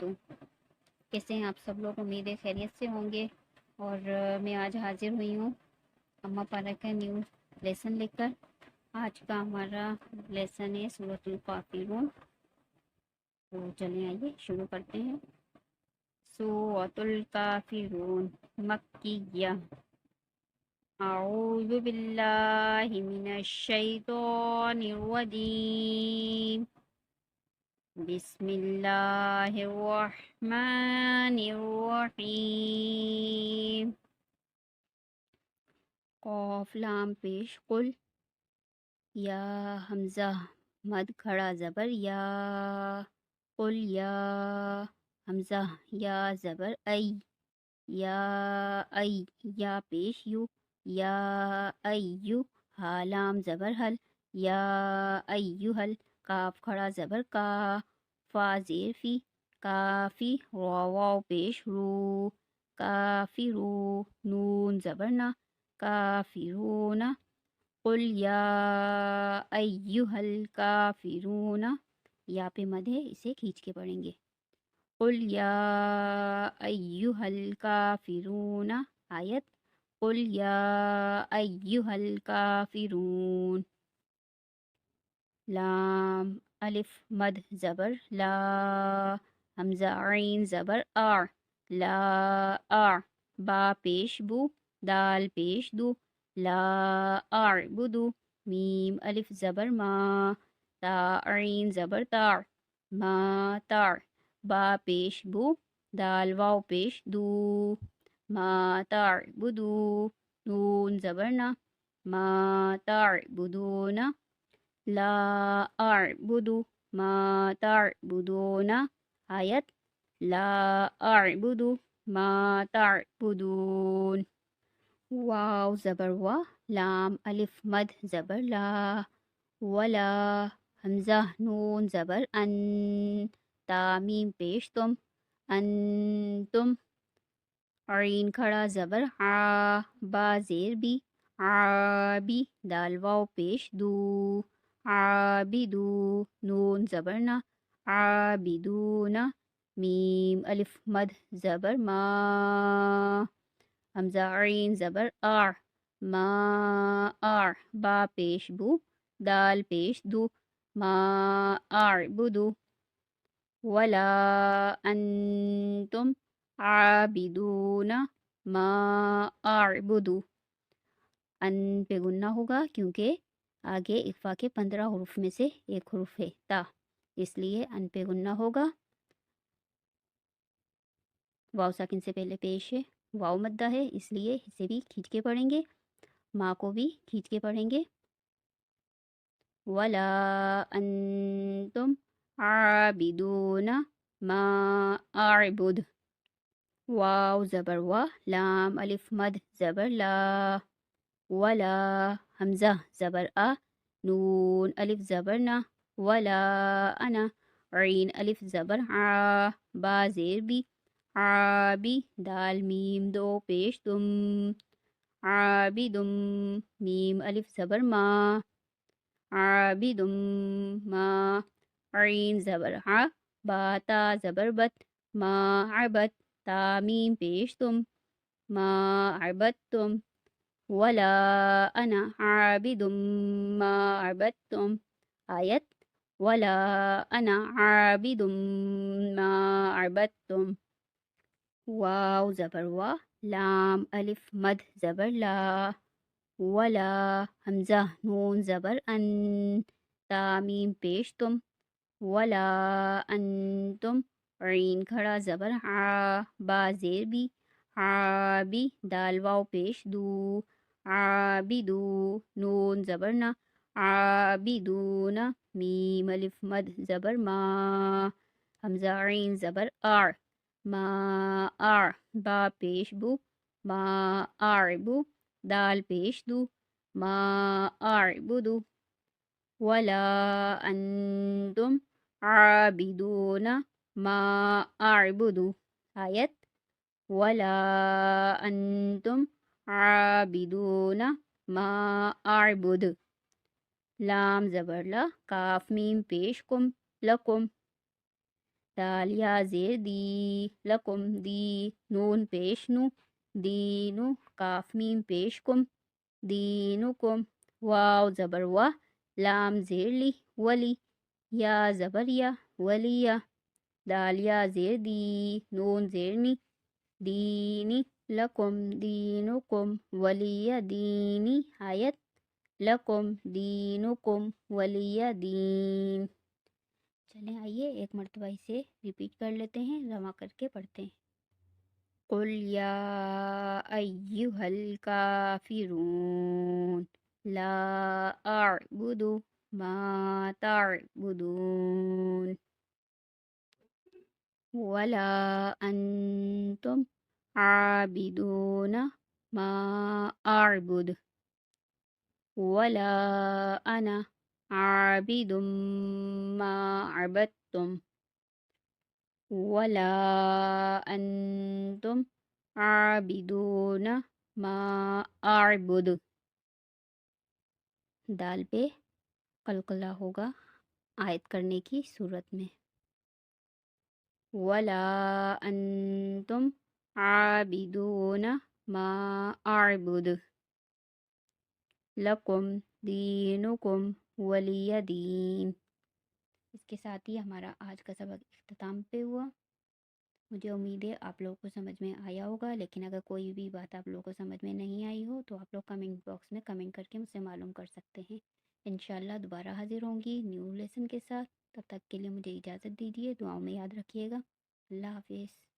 وبرکاتہ۔ کیسے ہیں آپ سب لوگ؟ امید ہے خیریت سے ہوں گے۔ اور میں آج حاضر ہوئی ہوں اماں پارا کا نیو لیسن لے کر۔ آج کا ہمارا لیسن ہے سورۃ الکافرون۔ تو چلیں آئیے شروع کرتے ہیں۔ سورۃ الکافرون مکیہ۔ اعوذ باللہ من الشیطان الرجیم، بسم اللہ الرحمن الرحیم۔ قاف لام پیش قل، یا حمزہ مد کھڑا زبر یا، قل یا حمزہ یا زبر ای، یا ای یا پیش یو، یا ایو ہا لام زبر حل، یا ایوہل کاف کھڑا زبر کا، فا زیر فی، کافی واو پیش رو، کافی رو نون زبر نا، کافرون۔ قل یا ایوہ الکافرون، یا پہ مد ہے، اسے کھینچ کے پڑھیں گے۔ قل یا ایوہ الکافرون آیت، قل یا ایوہ الکافرون۔ لام الف مد زبر لا، حمزہ عین زبر آ، لا آ، با پیش بو، دال پیش دو، لا اعبدو، میم الف زبر ما، تا عین زبر تاع، ما تاع، با پیش بو، دال واو پیش دو، ما تعبدو، نون زبر نا، ما تعبدون، لا اعبدو ما تعبدون آیت، لا اعبدو ما تعبدون۔ واو زبر وا، لام الف مد زبر لا، ولا، حمزہ نون زبر ان، تا میم پیش تم، انتم، عین کھڑا زبر آ، با زیر بی، عابی، دال واو پیش دو، عابدو، نون زبر نا، عابدون، میم الف مد زبر ما، حمزہ عین زبر آ، ما آ، با پیش بو، دال پیش دو، ما اعبدو، ولا انتم عابدون ما اعبدو۔ ان پہ گننا ہوگا کیونکہ آگے اخفا کے 15 حروف میں سے ایک حرف ہے تا، اس لیے ان پہ گننا ہوگا۔ واو ساکن سے پہلے پیش ہے، واو مدہ ہے، اس لیے اسے بھی کھینچ کے پڑھیں گے، ماں کو بھی کھینچ کے پڑھیں گے۔ ولا انتم عابدون ما اعبد، واو زبر وا، لام الف مد زبر لا، ولا، حمزہ زبر آ، نون الف زبر نا، ولا انا، عین الف زبر آ، با زیر بی، عابی، دال میم دو پیش تم، عابدم، میم الف زبر ما، عابدم ما، عین زبر آ، با تا زبر بت، ما عبد، تا میم پیش تم، ما عبدتم، ولا انا عابد ما عبدتم آیت، ولا انا عابد ما عبدتم۔ واو زبر وا، لام الف مد زبر لا، ولا، حمزہ نون زبر ان، تا میم پیش تم، ولا انتم، عین کھڑا زبر آ، با زیر بی، عابی، دال واو پیش دو، عابدو، نون زبر نا، عابدون، میم الف مد زبر ما، حمزہ عین زبر آ، ما آ، با پیش بو، ما اعبو، دال پیش دو، ما اعبدو، ولا انتم عابدون ما اعبدو آیت، ولا انتم عابدون ما اعبد، لام زبر لا، کاف میم پیش کم، لکم، دال یا زیر دی، لکم دی، نون پیش نو، دینو، کاف میم پیش کم، دینکم، واو زبر وا، لام زیر لی، ولی، یا زبر یا، ولیہ، دال یا زیر دی، نون زیر نی، دینی، لکم دینکم ولی دینی، آیت لکم دینکم ولی دین۔ چلیں آئیے ایک مرتبہ اسے ریپیٹ کر لیتے ہیں، جمع کر کے پڑھتے ہیں۔ قل یا ایہا الکافرون لا اعبد ما تعبدون ولا انتم عابدون ما اعبد ولا انا عابد ما عبدتم ولا انتم عابدون ما اعبد۔ دال پہ قلقلہ ہوگا آیت کرنے کی صورت میں، ولا انتم عابدون ما اعبد لکم دینکم ولی دین۔ اس کے ساتھ ہی ہمارا آج کا سبق اختتام پہ ہوا۔ مجھے امید ہے آپ لوگوں کو سمجھ میں آیا ہوگا، لیکن اگر کوئی بھی بات آپ لوگوں کو سمجھ میں نہیں آئی ہو تو آپ لوگ کمنٹ باکس میں کمنٹ کر کے مجھ سے معلوم کر سکتے ہیں۔ انشاءاللہ دوبارہ حاضر ہوں گی نیو لیسن کے ساتھ، تب تک کے لیے مجھے اجازت دیجیے، دعاؤں میں یاد رکھیے گا۔ اللہ حافظ۔